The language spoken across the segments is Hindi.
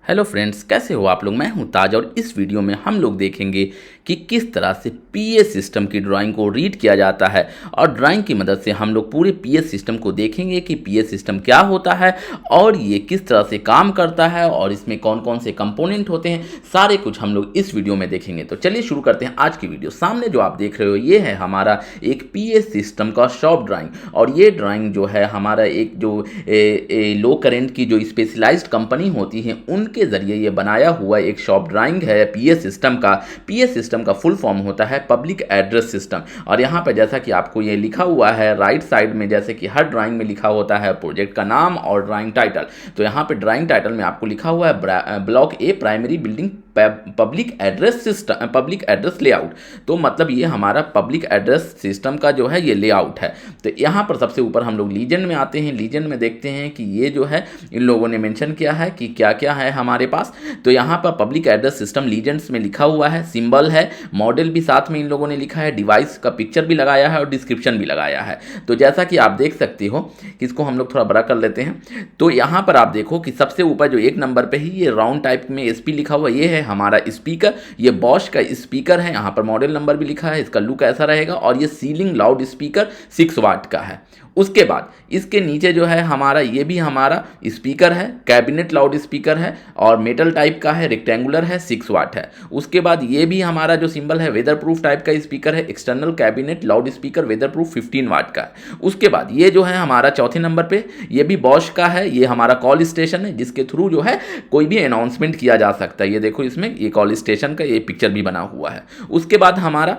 हेलो फ्रेंड्स, कैसे हो आप लोग। मैं हूं ताज और इस वीडियो में हम लोग देखेंगे कि किस तरह से पीएस सिस्टम की ड्राइंग को रीड किया जाता है और ड्राइंग की मदद से हम लोग पूरे पीएस सिस्टम को देखेंगे कि पीएस सिस्टम क्या होता है और ये किस तरह से काम करता है और इसमें कौन कौन से कंपोनेंट होते हैं, सारे कुछ हम लोग इस वीडियो में देखेंगे। तो चलिए शुरू करते हैं आज की वीडियो। सामने जो आप देख रहे हो ये है हमारा एक पीएस सिस्टम का शॉप ड्राइंग और ये ड्राइंग जो है हमारा एक जो लो करेंट की जो स्पेशलाइज्ड कंपनी होती है उनके के जरिए ये बनाया हुआ एक शॉप ड्राइंग है पीएस सिस्टम का। पीएस सिस्टम का फुल फॉर्म होता है पब्लिक एड्रेस सिस्टम। और यहाँ पे जैसा कि आपको ये लिखा हुआ है राइट साइड में, जैसे कि हर ड्राइंग में लिखा होता है प्रोजेक्ट का नाम और ड्राइंग टाइटल, तो यहाँ पे ड्राइंग टाइटल में आपको लिखा हुआ है ब्लॉक ए primary building public address system, public address layout. तो मतलब ये हमारा पब्लिक एड्रेस सिस्टम का जो है ये लेआउट है। तो यहाँ पर सबसे ऊपर हम लोग लीजेंड में आते हैं। लीजेंड में देखते हैं कि ये जो है इन लोगों ने मेंशन किया है कि क्या क्या है हमारे पास। तो यहाँ पर पब्लिक एड्रेस सिस्टम लीजेंड्स में लिखा हुआ है, सिंबल है, मॉडल भी साथ में इन लोगों ने लिखा है, डिवाइस का पिक्चर भी लगाया है और डिस्क्रिप्शन भी लगाया है। तो जैसा कि आप देख सकते हो कि इसको हम लोग थोड़ा बड़ा कर लेते हैं। तो यहाँ पर आप देखो कि सबसे ऊपर जो एक नंबर पे ही ये राउंड टाइप में एसपी लिखा हुआ, ये है हमारा स्पीकर। ये बॉश का स्पीकर है, यहाँ पर मॉडल नंबर भी लिखा है, इसका लुक ऐसा रहेगा। और ये सीलिंग लाउड स्पीकर 6 वाट का है। उसके बाद इसके नीचे जो है हमारा ये भी हमारा स्पीकर है, कैबिनेट लाउड स्पीकर है और मेटल टाइप का है, रेक्टेंगुलर है, 6 वाट है। उसके बाद ये भी हमारा जो सिंबल है वेदर प्रूफ टाइप का स्पीकर है, external cabinet loud speaker weather proof 15 watt का है। उसके बाद ये जो है हमारा चौथे नंबर पे ये भी बॉश का है, ये हमारा कॉल स्टेशन है जिसके थ्रू जो है कोई भी अनाउंसमेंट किया जा सकता है। ये देखो इसमें ये कॉल स्टेशन का ये पिक्चर भी बना हुआ है। उसके बाद हमारा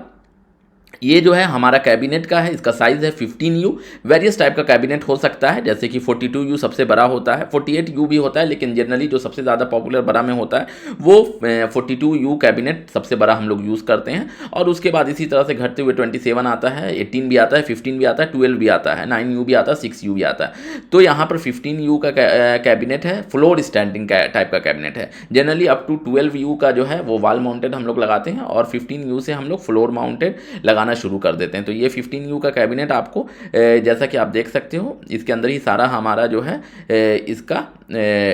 ये जो है हमारा कैबिनेट का है, इसका साइज़ है 15U। वेरियस टाइप का कैबिनेट हो सकता है, जैसे कि 42U सबसे बड़ा होता है, 48U भी होता है, लेकिन जनरली जो सबसे ज़्यादा पॉपुलर बड़ा में होता है वो 42U कैबिनेट सबसे बड़ा हम लोग यूज़ करते हैं। और उसके बाद इसी तरह से घटते हुए 27 आता है, 18 भी आता है, 15 भी आता है, 12 भी आता है, 9U भी आता है, 6U भी आता है। तो यहाँ पर 15U का कैबिनेट है, फ्लोर स्टैंडिंग टाइप का कैबिनेट है। जनरली अप टू 12U का जो है वो वाल माउंटेड हम लोग लगाते हैं और 15U से हम लोग फ्लोर माउंटेड लगाना शुरू कर देते हैं। तो ये 15U का कैबिनेट आपको जैसा कि आप देख सकते हो इसके अंदर ही सारा हमारा जो है इसका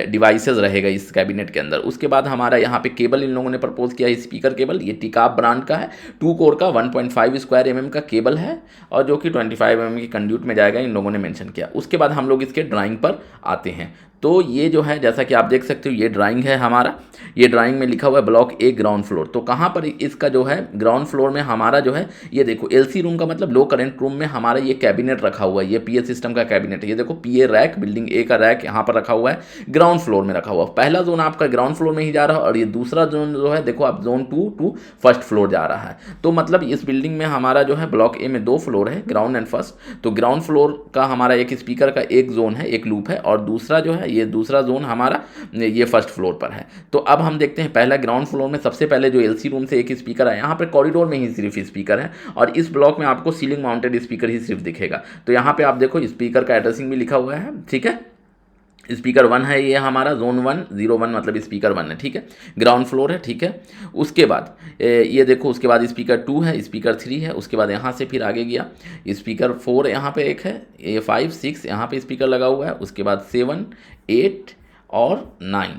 डिवाइसेस रहेगा इस कैबिनेट के अंदर। उसके बाद हमारा यहाँ पे केबल इन लोगों ने प्रपोज किया है, स्पीकर केबल। ये टिकाप ब्रांड का है, 2 कोर का 1.5 स्क्वायर mm का केबल है और जो कि 25 mm की कंड्यूट में जाएगा, इन लोगों ने मेंशन किया। उसके बाद हम लोग इसके ड्राइंग पर आते हैं। तो ये जो है जैसा कि आप देख सकते हो ये ड्राइंग है हमारा। ये ड्राइंग में लिखा हुआ है ब्लॉक ए ग्राउंड फ्लोर। तो कहाँ पर इसका जो है ग्राउंड फ्लोर में हमारा जो है ये देखो एलसी रूम का मतलब लो करंट रूम में हमारा ये कैबिनेट रखा हुआ है। ये पीए सिस्टम का कैबिनेट है। ये देखो पीए रैक, बिल्डिंग ए का रैक यहाँ पर रखा हुआ है, ग्राउंड फ्लोर में रखा हुआ है। पहला जोन आपका ग्राउंड फ्लोर में ही जा रहा है और ये दूसरा जोन जो है देखो आप जोन 2 टू फर्स्ट फ्लोर जा रहा है। तो मतलब इस बिल्डिंग में हमारा जो है ब्लॉक ए में 2 फ्लोर है, ग्राउंड एंड फर्स्ट। तो ग्राउंड फ्लोर का हमारा एक स्पीकर का एक जोन है, एक लूप है और दूसरा जो है ये दूसरा जोन हमारा ये फर्स्ट फ्लोर पर है। तो अब हम देखते हैं पहला ग्राउंड फ्लोर में सबसे पहले जो एलसी रूम से एक स्पीकर है, यहाँ पे कॉरिडोर में ही सिर्फ स्पीकर है और इस ब्लॉक में आपको सीलिंग माउंटेड स्पीकर ही सिर्फ दिखेगा। तो यहाँ पे आप देखो स्पीकर का एड्रेसिंग भी लिखा हुआ है, ठीक है। स्पीकर 1 है ये हमारा, जोन 101 मतलब स्पीकर 1 है, ठीक है। ग्राउंड फ्लोर है, ठीक है। उसके बाद ये देखो उसके बाद स्पीकर 2 है, स्पीकर 3 है। उसके बाद यहाँ से फिर आगे गया स्पीकर 4 यहाँ पे एक है, ये 5 6 यहाँ पे स्पीकर लगा हुआ है। उसके बाद 7 8 और 9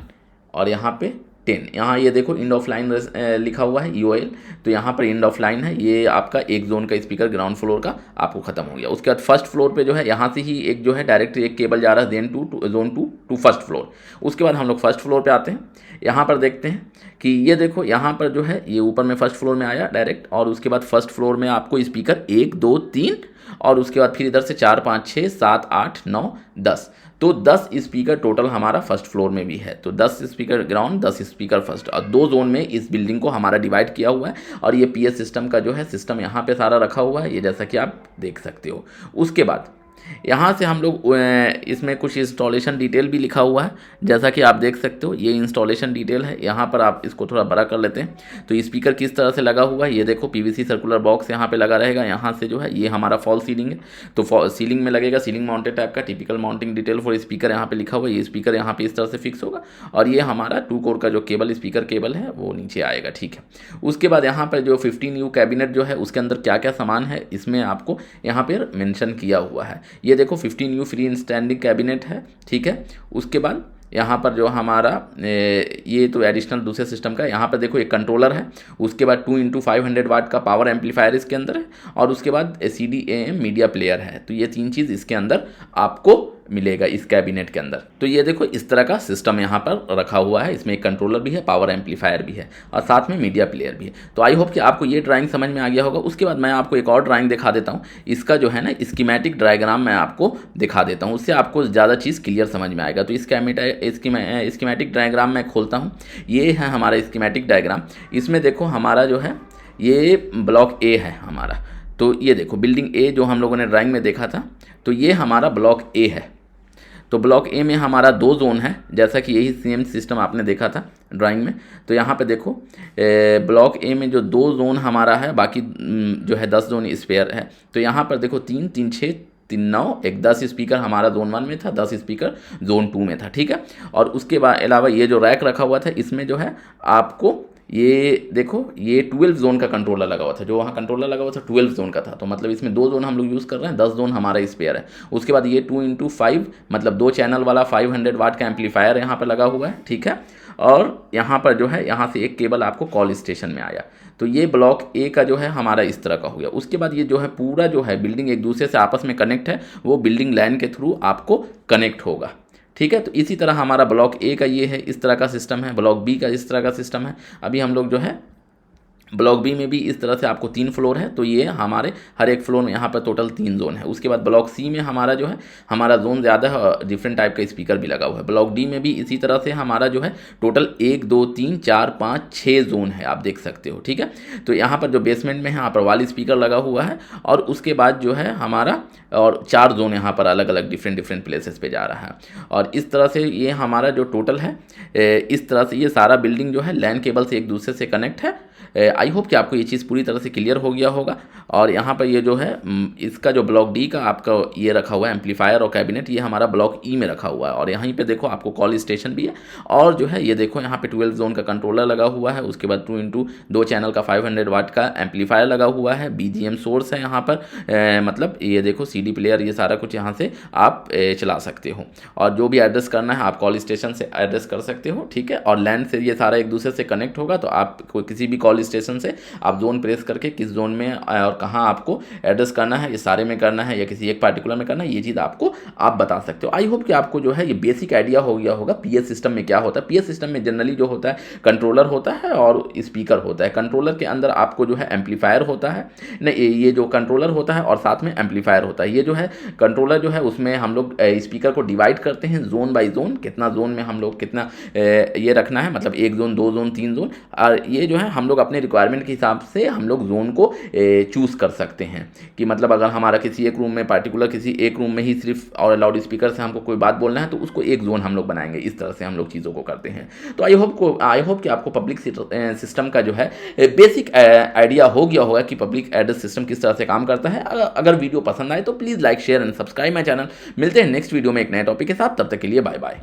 और यहाँ पे 10। यहाँ ये देखो इंड ऑफ लाइन लिखा हुआ है EOL। तो यहाँ पर इंड ऑफ लाइन है, ये आपका एक जोन का स्पीकर ग्राउंड फ्लोर का आपको खत्म हो गया। उसके बाद फर्स्ट फ्लोर पे जो है यहाँ से ही एक जो है डायरेक्ट एक केबल जा रहा है then to zone 2 to first floor. उसके बाद हम लोग फर्स्ट फ्लोर पे आते हैं। यहाँ पर देखते हैं कि ये देखो यहाँ पर जो है ये ऊपर में फर्स्ट फ्लोर में आया डायरेक्ट और उसके बाद फर्स्ट फ्लोर में आपको स्पीकर 1 2 3 और उसके बाद फिर इधर से 4 5 6 7 8 9 10। तो 10 स्पीकर टोटल हमारा फर्स्ट फ्लोर में भी है। तो 10 स्पीकर ग्राउंड, 10 स्पीकर फर्स्ट और 2 जोन में इस बिल्डिंग को हमारा डिवाइड किया हुआ है। और ये पीएस सिस्टम का जो है सिस्टम यहाँ पे सारा रखा हुआ है, ये जैसा कि आप देख सकते हो। उसके बाद यहाँ से हम लोग इसमें कुछ इंस्टॉलेशन डिटेल भी लिखा हुआ है, जैसा कि आप देख सकते हो ये इंस्टॉलेशन डिटेल है। यहाँ पर आप इसको थोड़ा बड़ा कर लेते हैं। तो स्पीकर किस तरह से लगा हुआ है ये देखो, पीवीसी सर्कुलर बॉक्स यहाँ पे लगा रहेगा। यहाँ से जो है ये हमारा फॉल सीलिंग है, तो सीलिंग में लगेगा, सीलिंग माउंटेड टाइप का। Typical mounting detail for speaker यहाँ पे लिखा हुआ है। ये स्पीकर यहाँ पे इस तरह से फिक्स होगा और ये हमारा 2 कोर का जो केबल स्पीकर केबल है वो नीचे आएगा, ठीक है। उसके बाद यहाँ पर जो 15U कैबिनेट जो है उसके अंदर क्या क्या सामान है इसमें आपको यहाँ पर मेंशन किया हुआ है। ये देखो 15U फ्री स्टैंडिंग कैबिनेट है, ठीक है। उसके बाद यहाँ पर जो हमारा ये तो एडिशनल दूसरे सिस्टम का है। यहाँ पर देखो एक कंट्रोलर है, उसके बाद 2x500 वाट का पावर एम्पलीफायर इसके अंदर है, और उसके बाद CDAM मीडिया प्लेयर है। तो ये 3 चीज़ इसके अंदर आपको मिलेगा इस कैबिनेट के अंदर। तो ये देखो इस तरह का सिस्टम यहाँ पर रखा हुआ है। इसमें एक कंट्रोलर भी है, पावर एम्पलीफायर भी है, और साथ में मीडिया प्लेयर भी है। तो आई होप कि आपको ये ड्राइंग समझ में आ गया होगा। उसके बाद मैं आपको एक और ड्राइंग दिखा देता हूँ। इसका जो है ना स्कीमेटिक डायग्राम मैं आपको दिखा देता हूँ, उससे आपको ज़्यादा चीज़ क्लियर समझ में आएगा। तो स्कीमेटिक डायग्राम मैं खोलता हूँ। ये है हमारा स्कीमेटिक डायग्राम। इसमें देखो हमारा जो है ये ब्लॉक ए है हमारा। तो ये देखो बिल्डिंग ए जो हम लोगों ने ड्राइंग में देखा था, तो ये हमारा ब्लॉक ए है। तो ब्लॉक ए में हमारा 2 जोन है, जैसा कि यही सेम सिस्टम आपने देखा था ड्राइंग में। तो यहाँ पे देखो ब्लॉक ए में जो 2 जोन हमारा है, बाकी जो है 10 जोन स्पेयर है। तो यहाँ पर देखो 3 3 6 3 9 एक 10 स्पीकर हमारा जोन 1 में था, 10 स्पीकर जोन 2 में था, ठीक है। और उसके बाद अलावा ये जो रैक रखा हुआ था, इसमें जो है आपको ये देखो ये 12 जोन का कंट्रोलर लगा हुआ था। जो वहाँ कंट्रोलर लगा हुआ था 12 जोन का था। तो मतलब इसमें 2 जोन हम लोग यूज़ कर रहे हैं, 10 जोन हमारा स्पेयर है। उसके बाद ये 2x5 मतलब 2 चैनल वाला 500 वाट का एम्पलीफायर यहाँ पर लगा हुआ है, ठीक है। और यहाँ पर जो है यहाँ से एक केबल आपको कॉल स्टेशन में आया। तो ये ब्लॉक ए का जो है हमारा इस तरह का हो गया। उसके बाद ये जो है पूरा जो है बिल्डिंग एक दूसरे से आपस में कनेक्ट है, वो बिल्डिंग लाइन के थ्रू आपको कनेक्ट होगा, ठीक है। तो इसी तरह हमारा ब्लॉक ए का ये है, इस तरह का सिस्टम है। ब्लॉक बी का इस तरह का सिस्टम है। अभी हम लोग जो है ब्लॉक बी में भी इस तरह से आपको 3 फ्लोर है। तो ये हमारे हर एक फ्लोर में यहाँ पर टोटल 3 जोन है। उसके बाद ब्लॉक सी में हमारा जो है हमारा जोन ज़्यादा है और डिफरेंट टाइप का स्पीकर भी लगा हुआ है। ब्लॉक डी में भी इसी तरह से हमारा जो है टोटल 1 2 3 4 5 6 जोन है, आप देख सकते हो, ठीक है। तो यहाँ पर जो बेसमेंट में है यहाँ पर वाल स्पीकर लगा हुआ है, और उसके बाद जो है हमारा और 4 जोन यहाँ पर अलग अलग डिफरेंट प्लेसेस पे जा रहा है। और इस तरह से ये हमारा जो टोटल है, इस तरह से ये सारा बिल्डिंग जो है लैन केबल से एक दूसरे से कनेक्ट है। आई होप कि आपको ये चीज़ पूरी तरह से क्लियर हो गया होगा। और यहाँ पर ये जो है इसका जो ब्लॉक डी का आपका ये रखा हुआ है एम्पलीफायर और कैबिनेट, ये हमारा ब्लॉक ई में रखा हुआ है। और यहीं पे देखो आपको कॉल स्टेशन भी है, और जो है ये देखो यहाँ पे 12 जोन का कंट्रोलर लगा हुआ है। उसके बाद 2x2 चैनल का 500 वाट का एम्पलीफायर लगा हुआ है। BGM सोर्स है यहाँ पर, मतलब ये देखो CD प्लेयर, ये सारा कुछ यहाँ से आप चला सकते हो। और जो भी एड्रेस करना है आप कॉल स्टेशन से एड्रेस कर सकते हो, ठीक है। और लैंड से ये सारा एक दूसरे से कनेक्ट होगा। तो आप किसी भी कॉल स्टेशन से आप जोन प्रेस करके किस जोन में और कहाँ आपको एड्रेस करना है, ये सारे में करना है या किसी एक पार्टिकुलर में करना है, ये चीज़ आपको आप बता सकते हो। आई होप कि आपको जो है ये बेसिक आइडिया हो गया होगा PS सिस्टम में क्या होता है। PS सिस्टम में जनरली जो होता है कंट्रोलर होता है और स्पीकर होता है। कंट्रोलर के अंदर आपको जो है एम्पलीफायर होता है, नहीं ये जो कंट्रोलर होता है और साथ में एम्पलीफायर होता है। ये जो है कंट्रोलर जो है उसमें हम लोग स्पीकर को डिवाइड करते हैं जोन बाई जोन, कितना जोन में हम लोग कितना ये रखना है, मतलब 1 जोन 2 जोन 3 जोन। और ये जो है हम लोग अपने रिक्वायरमेंट के हिसाब से हम लोग जोन को चूज़ कर सकते हैं कि मतलब अगर हमारा किसी एक रूम में पार्टिकुलर किसी एक रूम में ही सिर्फ और लाउड स्पीकर से हमको कोई बात बोलना है तो उसको एक जोन हम लोग बनाएंगे। इस तरह से हम लोग चीज़ों को करते हैं। तो आई होप कि आपको पब्लिक सिस्टम का जो है बेसिक आइडिया हो गया होगा कि पब्लिक एड्रेस सिस्टम किस तरह से काम करता है। अगर वीडियो पसंद आए तो please like share and subscribe my channel. मिलते हैं नेक्स्ट वीडियो में एक नए टॉपिक के साथ, तब तक के लिए बाय बाय।